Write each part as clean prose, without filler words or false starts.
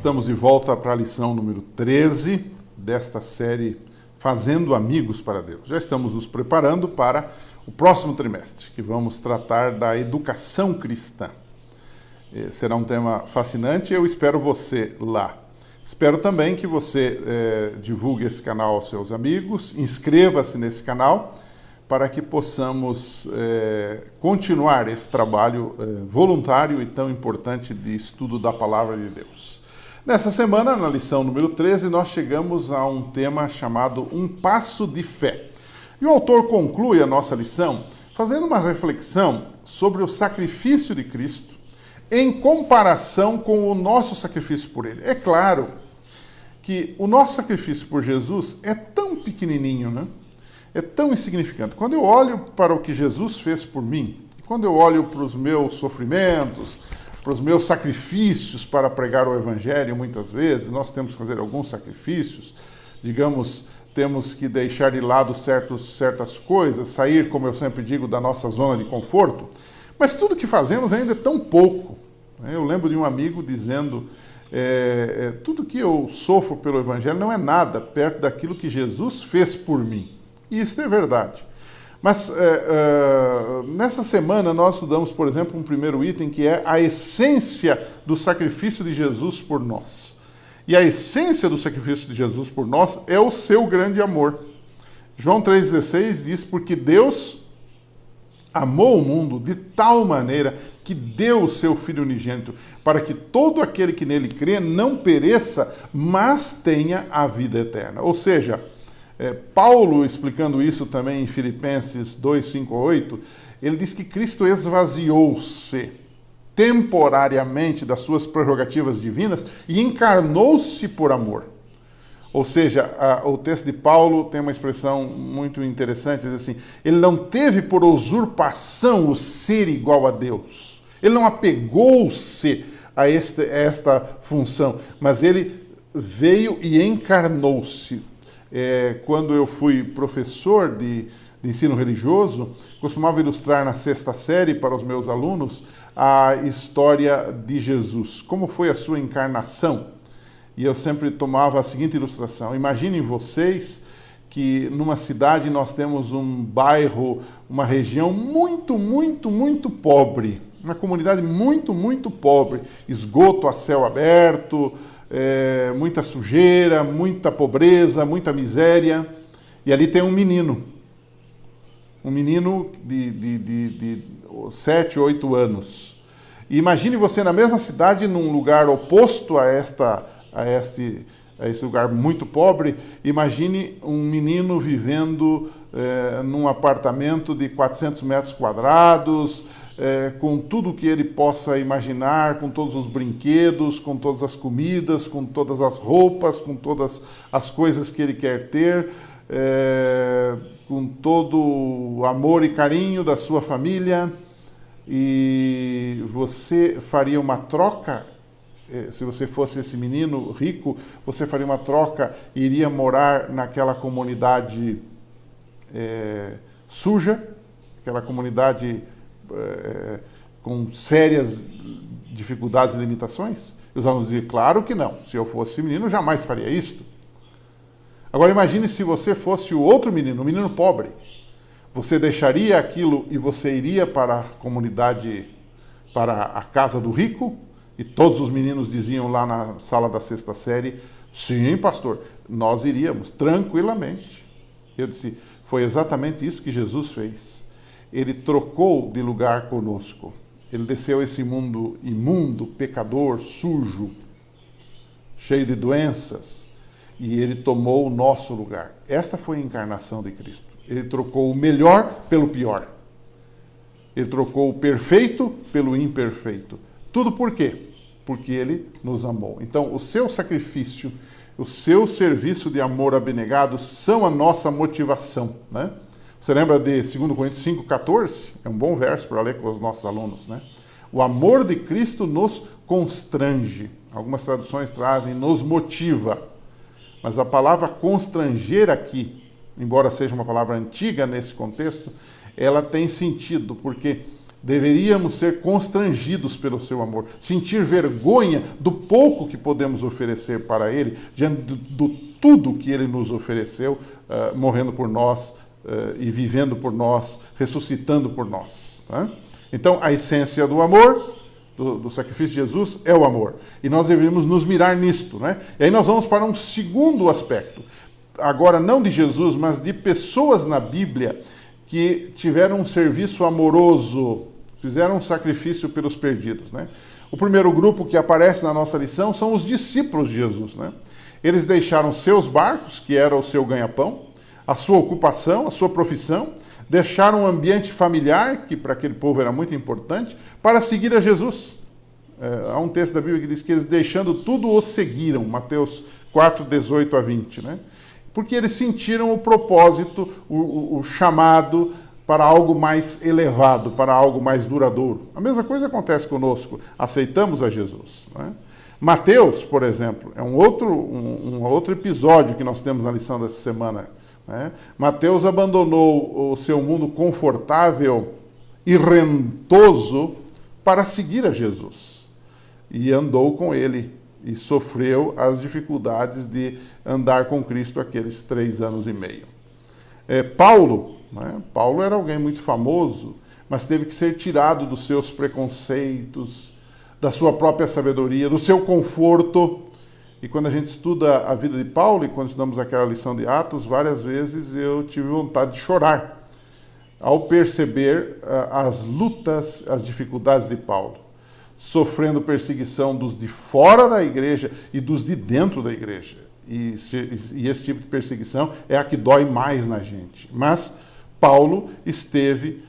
Estamos de volta para a lição número 13 desta série Fazendo Amigos para Deus. Já estamos nos preparando para o próximo trimestre, que vamos tratar da educação cristã. Será um tema fascinante e eu espero você lá. Espero também que você divulgue esse canal aos seus amigos, inscreva-se nesse canal para que possamos continuar esse trabalho voluntário e tão importante de estudo da Palavra de Deus. Nessa semana, na lição número 13, nós chegamos a um tema chamado Um Passo de Fé. E o autor conclui a nossa lição fazendo uma reflexão sobre o sacrifício de Cristo em comparação com o nosso sacrifício por Ele. É claro que o nosso sacrifício por Jesus é tão pequenininho, né? É tão insignificante. Quando eu olho para o que Jesus fez por mim, quando eu olho para os meus sofrimentos, para os meus sacrifícios para pregar o Evangelho, muitas vezes, nós temos que fazer alguns sacrifícios, digamos, temos que deixar de lado certas coisas, sair, como eu sempre digo, da nossa zona de conforto, mas tudo que fazemos ainda é tão pouco. Eu lembro de um amigo dizendo, tudo que eu sofro pelo Evangelho não é nada perto daquilo que Jesus fez por mim. E isso é verdade. Mas nessa semana nós estudamos, por exemplo, um primeiro item que é a essência do sacrifício de Jesus por nós. E a essência do sacrifício de Jesus por nós é o seu grande amor. João 3,16 diz, porque Deus amou o mundo de tal maneira que deu o seu Filho unigênito, para que todo aquele que nele crê não pereça, mas tenha a vida eterna. Ou seja, Paulo, explicando isso também em Filipenses 2, 5 a 8, ele diz que Cristo esvaziou-se temporariamente das suas prerrogativas divinas e encarnou-se por amor. Ou seja, o texto de Paulo tem uma expressão muito interessante, diz assim, ele não teve por usurpação o ser igual a Deus. Ele não apegou-se a esta função, mas ele veio e encarnou-se. Quando eu fui professor de ensino religioso, costumava ilustrar na sexta série para os meus alunos a história de Jesus. Como foi a sua encarnação? E eu sempre tomava a seguinte ilustração. Imaginem vocês que numa cidade nós temos um bairro, uma região muito, muito, muito pobre. Uma comunidade muito, muito pobre. Esgoto a céu aberto, muita sujeira, muita pobreza, muita miséria. E ali tem um menino de 7, 8 anos. E imagine você na mesma cidade, num lugar oposto a esse lugar muito pobre, imagine um menino vivendo num apartamento de 400 metros quadrados, com tudo que ele possa imaginar, com todos os brinquedos, com todas as comidas, com todas as roupas, com todas as coisas que ele quer ter, com todo o amor e carinho da sua família. E você faria uma troca? Se você fosse esse menino rico, você faria uma troca e iria morar naquela comunidade suja, aquela comunidade com sérias dificuldades e limitações? E os alunos diziam, claro que não. Se eu fosse menino, jamais faria isto. Agora imagine se você fosse o outro menino, o menino pobre. Você deixaria aquilo e você iria para a comunidade, para a casa do rico? E todos os meninos diziam lá na sala da sexta série, sim, pastor, nós iríamos tranquilamente. Eu disse, foi exatamente isso que Jesus fez. Ele trocou de lugar conosco. Ele desceu esse mundo imundo, pecador, sujo, cheio de doenças, e ele tomou o nosso lugar. Esta foi a encarnação de Cristo. Ele trocou o melhor pelo pior. Ele trocou o perfeito pelo imperfeito. Tudo por quê? Porque ele nos amou. Então, o seu sacrifício, o seu serviço de amor abnegado são a nossa motivação, né? Você lembra de 2 Coríntios 5,14? É um bom verso para ler com os nossos alunos, né? O amor de Cristo nos constrange. Algumas traduções trazem nos motiva. Mas a palavra constranger aqui, embora seja uma palavra antiga nesse contexto, ela tem sentido, porque Deveríamos ser constrangidos pelo seu amor, sentir vergonha do pouco que podemos oferecer para ele, diante do tudo que ele nos ofereceu, morrendo por nós e vivendo por nós, ressuscitando por nós. Tá? Então, a essência do amor, do sacrifício de Jesus, é o amor. E nós deveríamos nos mirar nisto. Né? E aí nós vamos para um segundo aspecto. Agora, não de Jesus, mas de pessoas na Bíblia que tiveram um serviço amoroso, fizeram um sacrifício pelos perdidos. Né? O primeiro grupo que aparece na nossa lição são os discípulos de Jesus. Né? Eles deixaram seus barcos, que era o seu ganha-pão, a sua ocupação, a sua profissão, deixaram um ambiente familiar, que para aquele povo era muito importante, para seguir a Jesus. Há um texto da Bíblia que diz que eles, deixando tudo, o seguiram, Mateus 4, 18 a 20. Né? Porque eles sentiram o propósito, o chamado para algo mais elevado, para algo mais duradouro. A mesma coisa acontece conosco, aceitamos a Jesus. Né? Mateus, por exemplo, é um outro episódio que nós temos na lição dessa semana. Né? Mateus abandonou o seu mundo confortável e rentoso para seguir a Jesus. E andou com ele e sofreu as dificuldades de andar com Cristo aqueles 3 anos e meio. Paulo, né? Paulo era alguém muito famoso, mas teve que ser tirado dos seus preconceitos, da sua própria sabedoria, do seu conforto. E quando a gente estuda a vida de Paulo, e quando estudamos aquela lição de Atos, várias vezes eu tive vontade de chorar ao perceber as lutas, as dificuldades de Paulo, sofrendo perseguição dos de fora da igreja e dos de dentro da igreja. E esse tipo de perseguição é a que dói mais na gente. Mas Paulo esteve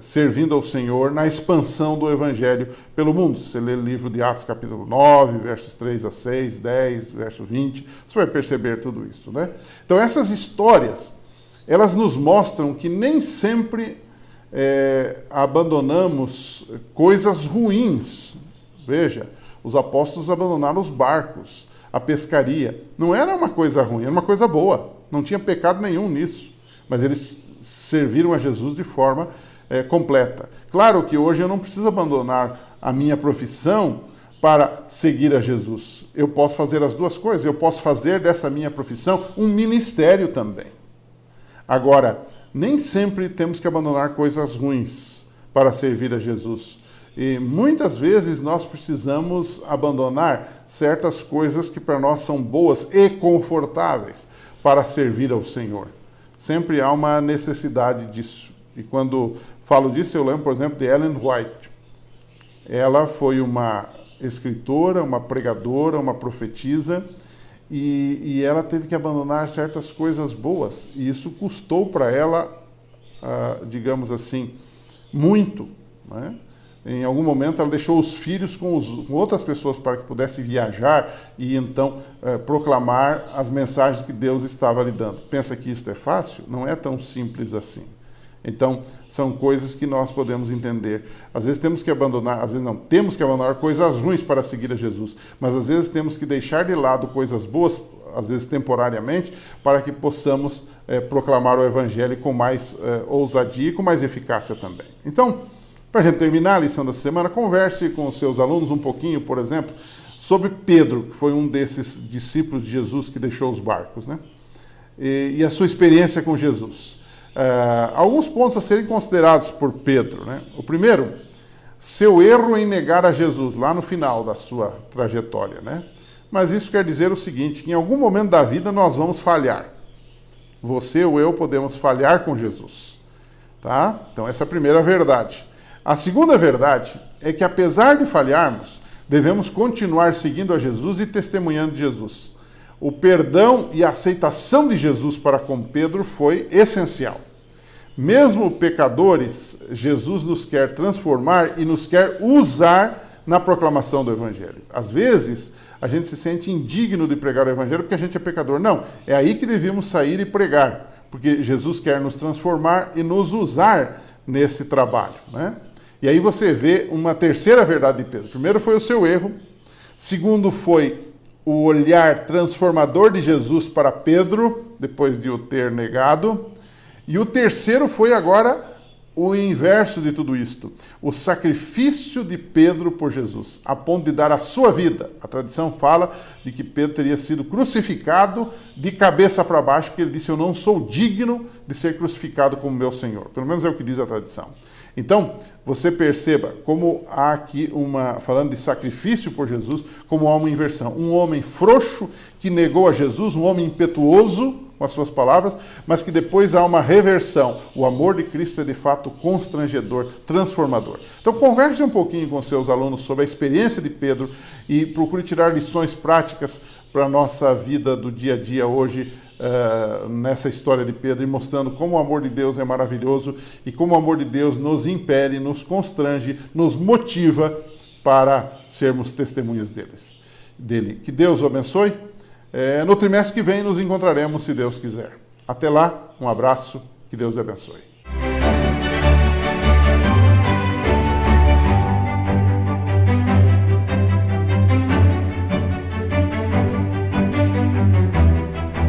servindo ao Senhor na expansão do Evangelho pelo mundo. Você lê o livro de Atos, capítulo 9, versos 3 a 6, 10, verso 20, você vai perceber tudo isso. Né? Então, essas histórias, elas nos mostram que nem sempre abandonamos coisas ruins. Veja, os apóstolos abandonaram os barcos, a pescaria. Não era uma coisa ruim, era uma coisa boa. Não tinha pecado nenhum nisso. Mas eles serviram a Jesus de forma completa. Claro que hoje eu não preciso abandonar a minha profissão para seguir a Jesus. Eu posso fazer as duas coisas. Eu posso fazer dessa minha profissão um ministério também. Agora, nem sempre temos que abandonar coisas ruins para servir a Jesus. E muitas vezes nós precisamos abandonar certas coisas que para nós são boas e confortáveis para servir ao Senhor. Sempre há uma necessidade disso. E quando falo disso, eu lembro, por exemplo, de Ellen White. Ela foi uma escritora, uma pregadora, uma profetisa, e ela teve que abandonar certas coisas boas. E isso custou para ela, digamos assim, muito. Né? Em algum momento ela deixou os filhos com outras pessoas para que pudesse viajar e então proclamar as mensagens que Deus estava lhe dando. Pensa que isso é fácil? Não é tão simples assim. Então, são coisas que nós podemos entender. Às vezes temos que abandonar, às vezes não, temos que abandonar coisas ruins para seguir a Jesus, mas às vezes temos que deixar de lado coisas boas, às vezes temporariamente, para que possamos proclamar o Evangelho com mais ousadia e com mais eficácia também. Então, para a gente terminar a lição da semana, converse com os seus alunos um pouquinho, por exemplo, sobre Pedro, que foi um desses discípulos de Jesus que deixou os barcos, né? E a sua experiência com Jesus. Alguns pontos a serem considerados por Pedro, né? O primeiro, seu erro em negar a Jesus, lá no final da sua trajetória, né? Mas isso quer dizer o seguinte, que em algum momento da vida nós vamos falhar. Você ou eu podemos falhar com Jesus, tá? Então essa é a primeira verdade. A segunda verdade é que, apesar de falharmos, devemos continuar seguindo a Jesus e testemunhando de Jesus. O perdão e a aceitação de Jesus para com Pedro foi essencial. Mesmo pecadores, Jesus nos quer transformar e nos quer usar na proclamação do Evangelho. Às vezes, a gente se sente indigno de pregar o Evangelho porque a gente é pecador. Não, é aí que devemos sair e pregar, porque Jesus quer nos transformar e nos usar nesse trabalho, né? E aí você vê uma terceira verdade de Pedro. Primeiro foi o seu erro. Segundo foi o olhar transformador de Jesus para Pedro, depois de o ter negado. E o terceiro foi agora o inverso de tudo isto, o sacrifício de Pedro por Jesus, a ponto de dar a sua vida. A tradição fala de que Pedro teria sido crucificado de cabeça para baixo, porque ele disse: eu não sou digno de ser crucificado como meu Senhor. Pelo menos é o que diz a tradição. Então, você perceba como há aqui falando de sacrifício por Jesus, como há uma inversão. Um homem frouxo que negou a Jesus, um homem impetuoso, com as suas palavras, mas que depois há uma reversão. O amor de Cristo é de fato constrangedor, transformador. Então converse um pouquinho com seus alunos sobre a experiência de Pedro e procure tirar lições práticas para a nossa vida do dia a dia hoje, nessa história de Pedro, e mostrando como o amor de Deus é maravilhoso e como o amor de Deus nos impele, nos constrange, nos motiva para sermos testemunhas dele. Que Deus o abençoe. No trimestre que vem nos encontraremos, se Deus quiser. Até lá, um abraço, que Deus te abençoe.